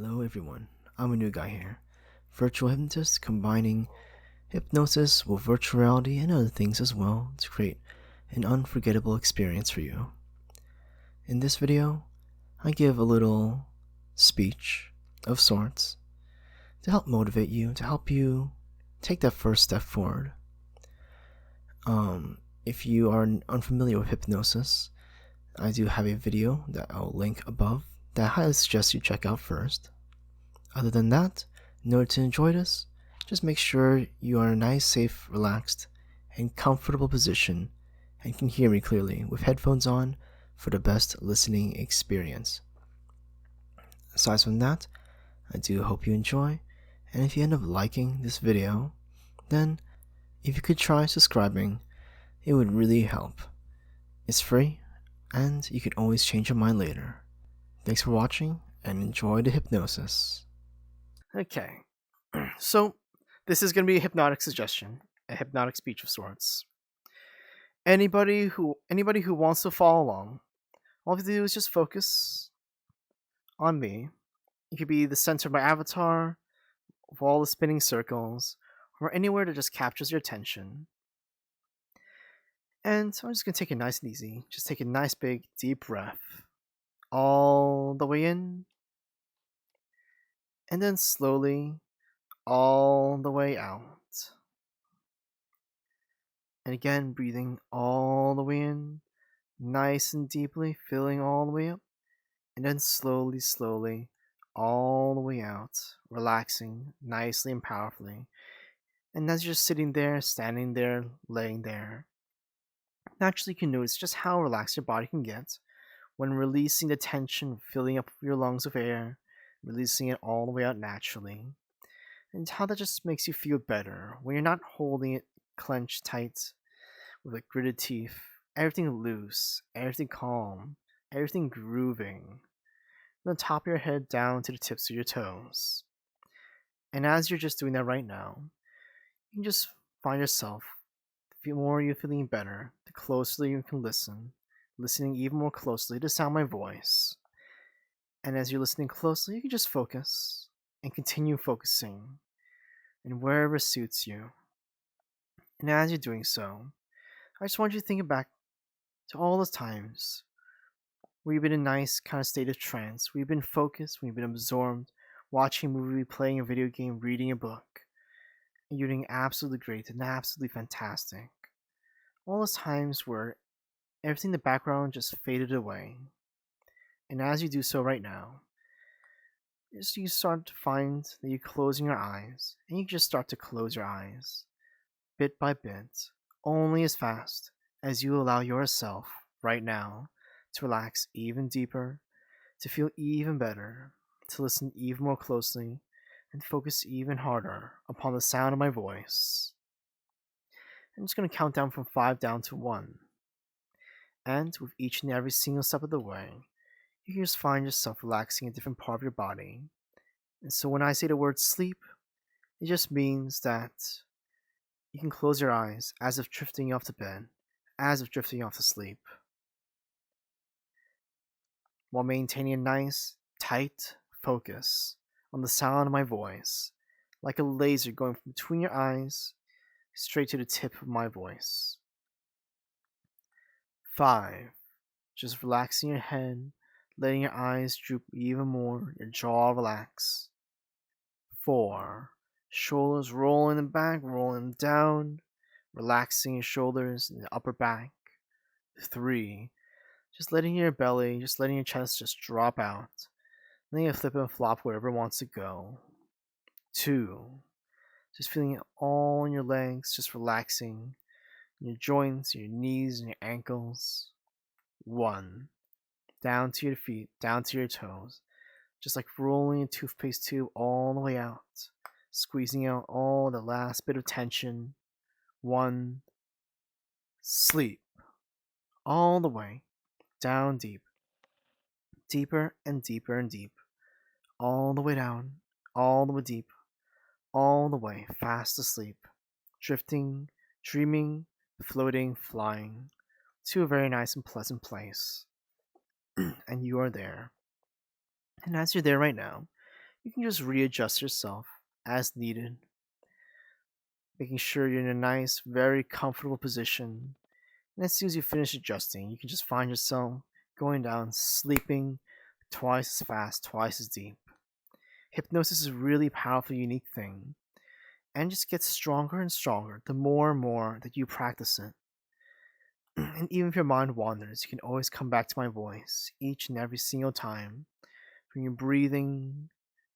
Hello everyone, Amanugai here, virtual hypnotist combining hypnosis with virtual reality and other things as well to create an unforgettable experience for you. In this video, I give a little speech of sorts to help motivate you, to help you take that first step forward. If you are unfamiliar with hypnosis, I do have a video that I'll link above that I highly suggest you check out first. Other than that, in order to enjoy this, just make sure you are in a nice, safe, relaxed, and comfortable position and can hear me clearly with headphones on for the best listening experience. Aside from that, I do hope you enjoy, and if you end up liking this video, then if you could try subscribing, it would really help. It's free, and you can always change your mind later. Thanks for watching, and enjoy the hypnosis. Okay, so this is going to be a hypnotic suggestion, a hypnotic speech of sorts. Anybody who wants to follow along, all you have to do is just focus on me. It could be the center of my avatar, of all the spinning circles, or anywhere that just captures your attention. And I'm just going to take it nice and easy. Just take a nice big deep breath all the way in, and then slowly all the way out. And again, breathing all the way in, nice and deeply, filling all the way up, and then slowly, all the way out, relaxing nicely and powerfully. And as you're sitting there, standing there, laying there, naturally you can notice just how relaxed your body can get when releasing the tension, filling up your lungs with air, releasing it all the way out naturally. And how that just makes you feel better when you're not holding it clenched tight with like gritted teeth. Everything loose, everything calm, everything grooving. From the top of your head down to the tips of your toes. And as you're just doing that right now, you can just find yourself, the more you're feeling better, the closer you can listen, listening even more closely to the sound of my voice. And as you're listening closely, you can just focus and continue focusing and wherever suits you. And as you're doing so, I just want you to think back to all those times where you've been in a nice kind of state of trance, where you've been focused, where you've been absorbed, watching a movie, playing a video game, reading a book, and you're doing absolutely great and absolutely fantastic. All those times where everything in the background just faded away. And as you do so right now, you start to find that you're closing your eyes, and you just start to close your eyes, bit by bit, only as fast as you allow yourself right now to relax even deeper, to feel even better, to listen even more closely, and focus even harder upon the sound of my voice. I'm just going to count down from 5 down to 1. And with each and every single step of the way, you can just find yourself relaxing a different part of your body. And so when I say the word sleep, it just means that you can close your eyes as if drifting off to bed, as if drifting off to sleep, while maintaining a nice, tight focus on the sound of my voice, like a laser going from between your eyes straight to the tip of my voice. 5. Just relaxing your head, letting your eyes droop even more, your jaw relax. 4. Shoulders rolling back, rolling down, relaxing your shoulders and the upper back. 3. Just letting your belly, just letting your chest just drop out. Letting it flip and flop wherever it wants to go. 2. Just feeling it all in your legs, just relaxing. Your joints, your knees, and your ankles. 1. Down to your feet, down to your toes. Just like rolling a toothpaste tube all the way out. Squeezing out all the last bit of tension. 1. Sleep. All the way. Down deep. Deeper and deeper and deep. All the way down. All the way deep. All the way fast asleep. Drifting, dreaming, floating, flying to a very nice and pleasant place. And you are there. And as you're there right now, you can just readjust yourself as needed, making sure you're in a nice, very comfortable position. And as soon as you finish adjusting, you can just find yourself going down, sleeping twice as fast, twice as deep. Hypnosis is a really powerful, unique thing, and just gets stronger and stronger the more and more that you practice it. And even if your mind wanders, you can always come back to my voice each and every single time. From your breathing,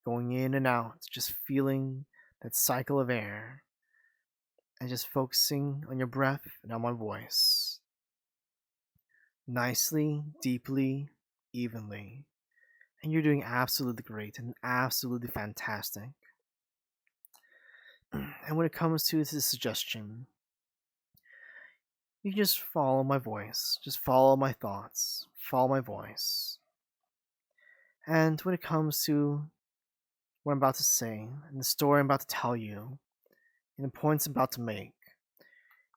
going in and out, just feeling that cycle of air, and just focusing on your breath and on my voice. Nicely, deeply, evenly. And you're doing absolutely great and absolutely fantastic. And when it comes to this suggestion, you can just follow my voice, just follow my thoughts, follow my voice. And when it comes to what I'm about to say, and the story I'm about to tell you, and the points I'm about to make,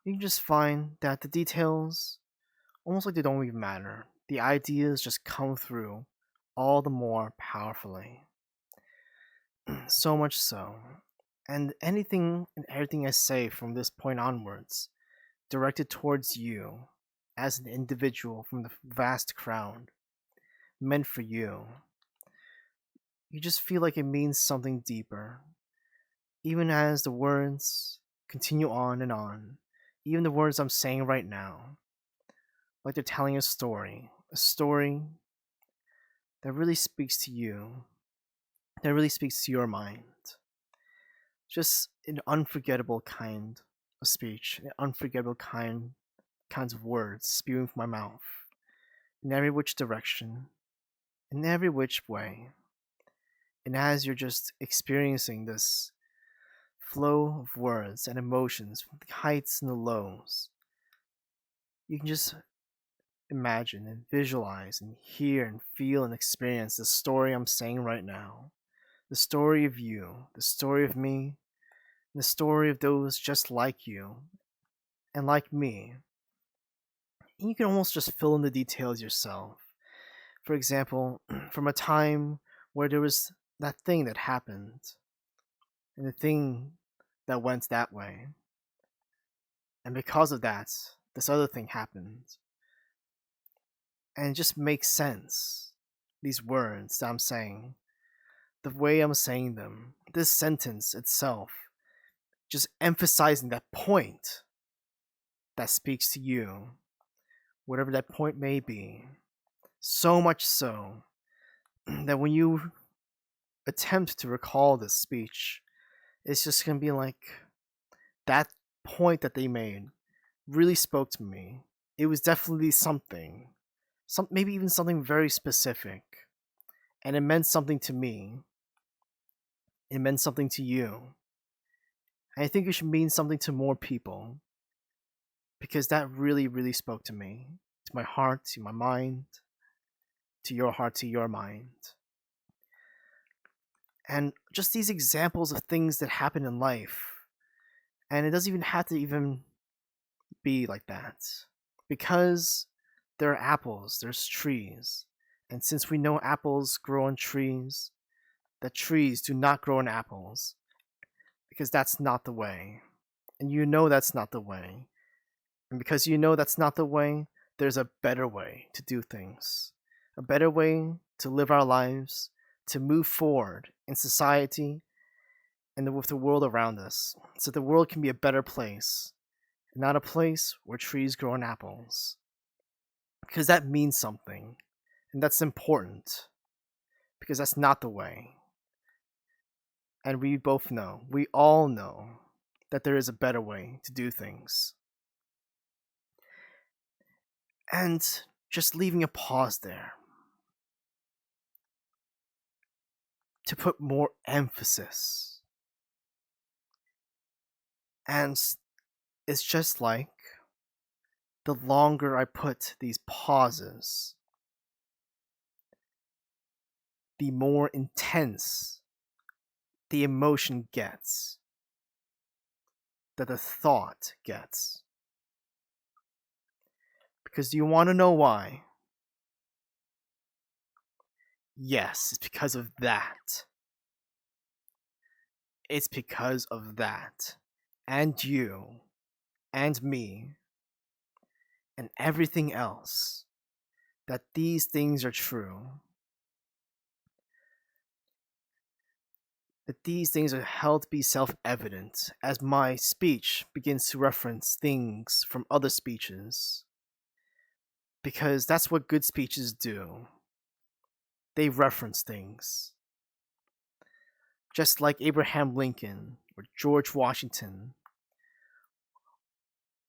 you can just find that the details, almost like they don't even matter. The ideas just come through all the more powerfully. So much so. And anything and everything I say from this point onwards, directed towards you as an individual from the vast crowd, meant for you. You just feel like it means something deeper. Even as the words continue on and on, even the words I'm saying right now, like they're telling a story that really speaks to you, that really speaks to your mind. Just an unforgettable kind of speech, an unforgettable kinds of words spewing from my mouth, in every which direction, in every which way. And as you're just experiencing this flow of words and emotions, from the heights and the lows, you can just imagine and visualize and hear and feel and experience the story I'm saying right now. The story of you, the story of me, and the story of those just like you and like me. And you can almost just fill in the details yourself. For example, from a time where there was that thing that happened, and the thing that went that way. And because of that, this other thing happened. And it just makes sense. These words that I'm saying, the way I'm saying them, this sentence itself, just emphasizing that point that speaks to you, whatever that point may be. So much so that when you attempt to recall this speech, it's just gonna be like that point that they made really spoke to me. It was definitely something, maybe even something very specific, and it meant something to me. It meant something to you. And I think it should mean something to more people, because that really, really spoke to me, to my heart, to my mind, to your heart, to your mind. And just these examples of things that happen in life. And it doesn't even have to even be like that. Because there are apples, there's trees. And since we know apples grow on trees, that trees do not grow on apples. Because that's not the way. And you know that's not the way. And because you know that's not the way, there's a better way to do things. A better way to live our lives, to move forward in society and with the world around us, so the world can be a better place, and not a place where trees grow on apples. Because that means something, and that's important, because that's not the way. And we both know, we all know, that there is a better way to do things. And just leaving a pause there to put more emphasis. And it's just like the longer I put these pauses, the more intense the emotion gets, that the thought gets. Because do you want to know why? Yes, it's because of that. It's because of that, and you, and me, and everything else, that these things are true. That these things are held to be self-evident as my speech begins to reference things from other speeches. Because that's what good speeches do. They reference things. Just like Abraham Lincoln or George Washington.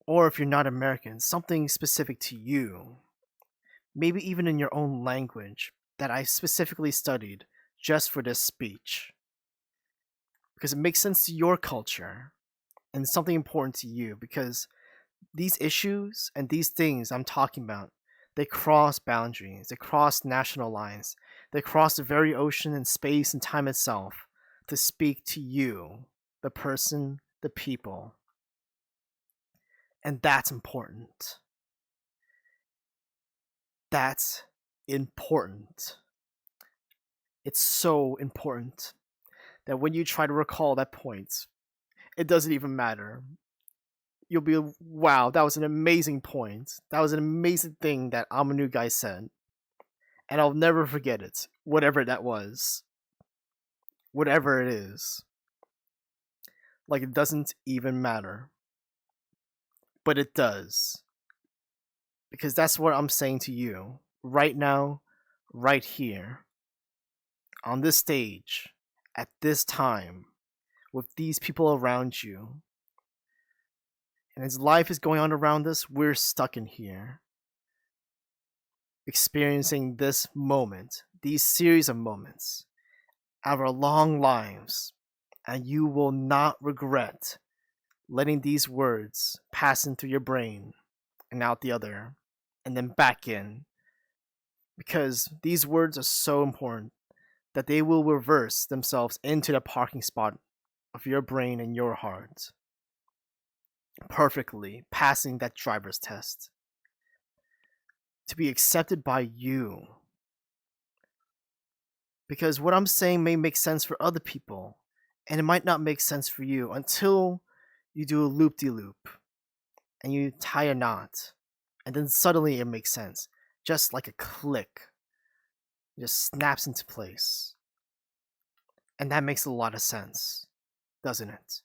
Or if you're not American, something specific to you. Maybe even in your own language that I specifically studied just for this speech. Because it makes sense to your culture and something important to you, because these issues and these things I'm talking about, they cross boundaries, they cross national lines, they cross the very ocean and space and time itself to speak to you, the person, the people. And that's important. That's important. It's so important that when you try to recall that point, it doesn't even matter. You'll be, wow, that was an amazing point. That was an amazing thing that Amanugai said. And I'll never forget it, whatever that was. Whatever it is. Like, it doesn't even matter. But it does. Because that's what I'm saying to you. Right now, right here. On this stage. At this time. With these people around you. And as life is going on around us, we're stuck in here. Experiencing this moment, these series of moments, out of our long lives. And you will not regret letting these words pass in through your brain and out the other, and then back in. Because these words are so important that they will reverse themselves into the parking spot of your brain and your heart. Perfectly passing that driver's test. To be accepted by you. Because what I'm saying may make sense for other people, and it might not make sense for you until you do a loop-de-loop and you tie a knot, and then suddenly it makes sense, just like a click. It just snaps into place. And that makes a lot of sense, doesn't it?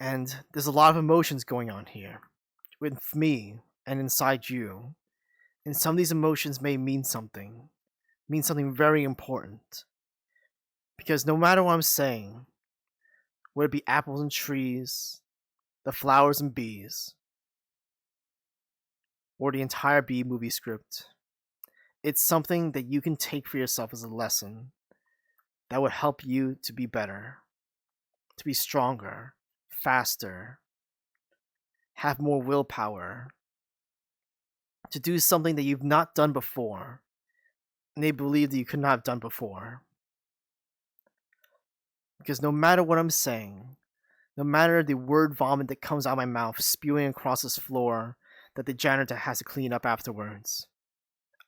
And there's a lot of emotions going on here, with me and inside you. And some of these emotions may mean something very important. Because no matter what I'm saying, whether it be apples and trees, the flowers and bees, or the entire Bee movie script, it's something that you can take for yourself as a lesson that would help you to be better, to be stronger, faster, have more willpower, to do something that you've not done before, and they believe that you could not have done before. Because no matter what I'm saying, no matter the word vomit that comes out of my mouth spewing across this floor that the janitor has to clean up afterwards,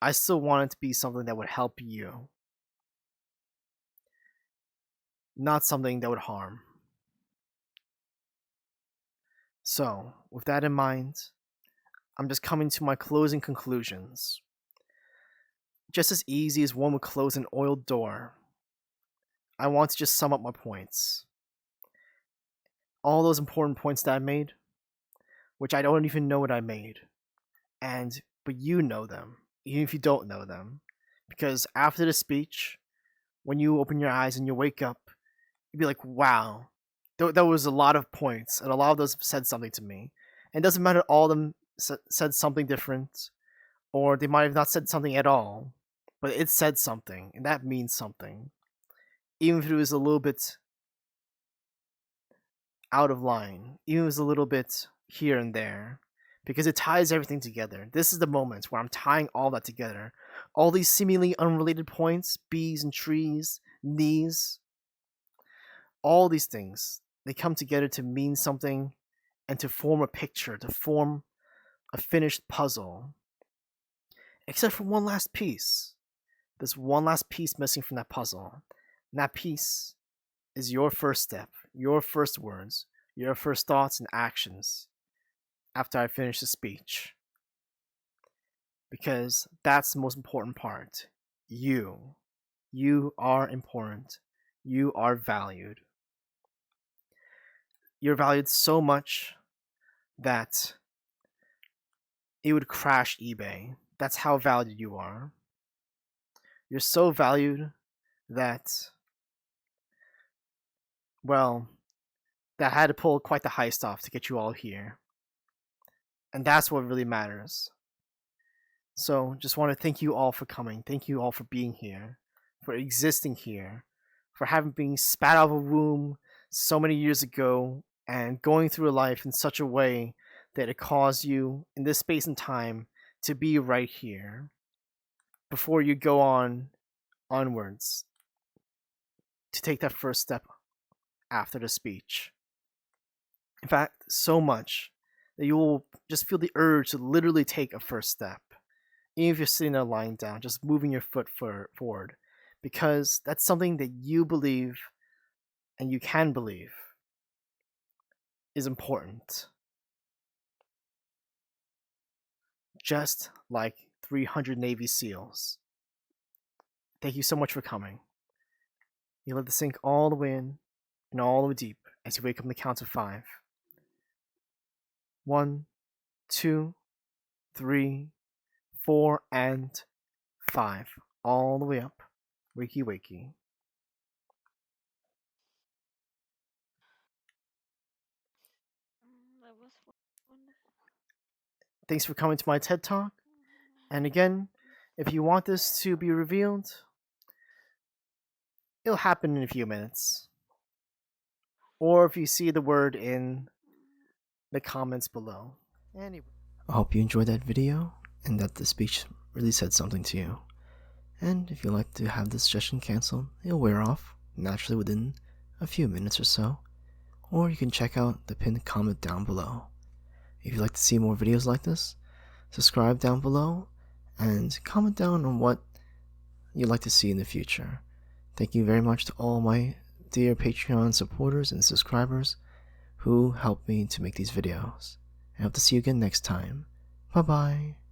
I still want it to be something that would help you. Not something that would harm. So, with that in mind, I'm just coming to my closing conclusions. Just as easy as one would close an oiled door, I want to just sum up my points. All those important points that I made, which I don't even know what I made. But you know them, even if you don't know them. Because after the speech, when you open your eyes and you wake up, you'd be like, wow, there was a lot of points, and a lot of those said something to me. And it doesn't matter, all of them said something different, or they might have not said something at all, but it said something, and that means something. Even if it was a little bit out of line, even if it was a little bit here and there, because it ties everything together. This is the moment where I'm tying all that together. All these seemingly unrelated points, bees and trees, knees, all these things, they come together to mean something and to form a picture, to form a finished puzzle. Except for one last piece. There's one last piece missing from that puzzle. And that peace is your first step, your first words, your first thoughts and actions after I finish the speech. Because that's the most important part. You. You are important. You are valued. You're valued so much that it would crash eBay. That's how valued you are. You're so valued that, well, that I had to pull quite the heist off to get you all here. And that's what really matters. So just want to thank you all for coming. Thank you all for being here, for existing here, for having been spat out of a womb so many years ago and going through life in such a way that it caused you in this space and time to be right here before you go onwards to take that first step after the speech. In fact, so much that you will just feel the urge to literally take a first step. Even if you're sitting there lying down, just moving your foot forward. Because that's something that you believe and you can believe is important. Just like 300 Navy SEALs. Thank you so much for coming. You let the sink all the way in and all the way deep as you wake up on the count of 5. 1, 2, 3, 4, and 5. All the way up. Wakey wakey. That was wonderful. Thanks for coming to my TED Talk. And again, if you want this to be revealed, it'll happen in a few minutes. Or if you see the word in the comments below. Anyway. I hope you enjoyed that video and that the speech really said something to you. And if you'd like to have this session canceled, it'll wear off naturally within a few minutes or so. Or you can check out the pinned comment down below. If you'd like to see more videos like this, subscribe down below and comment down on what you'd like to see in the future. Thank you very much to all my dear Patreon supporters and subscribers who helped me to make these videos. I hope to see you again next time. Bye bye.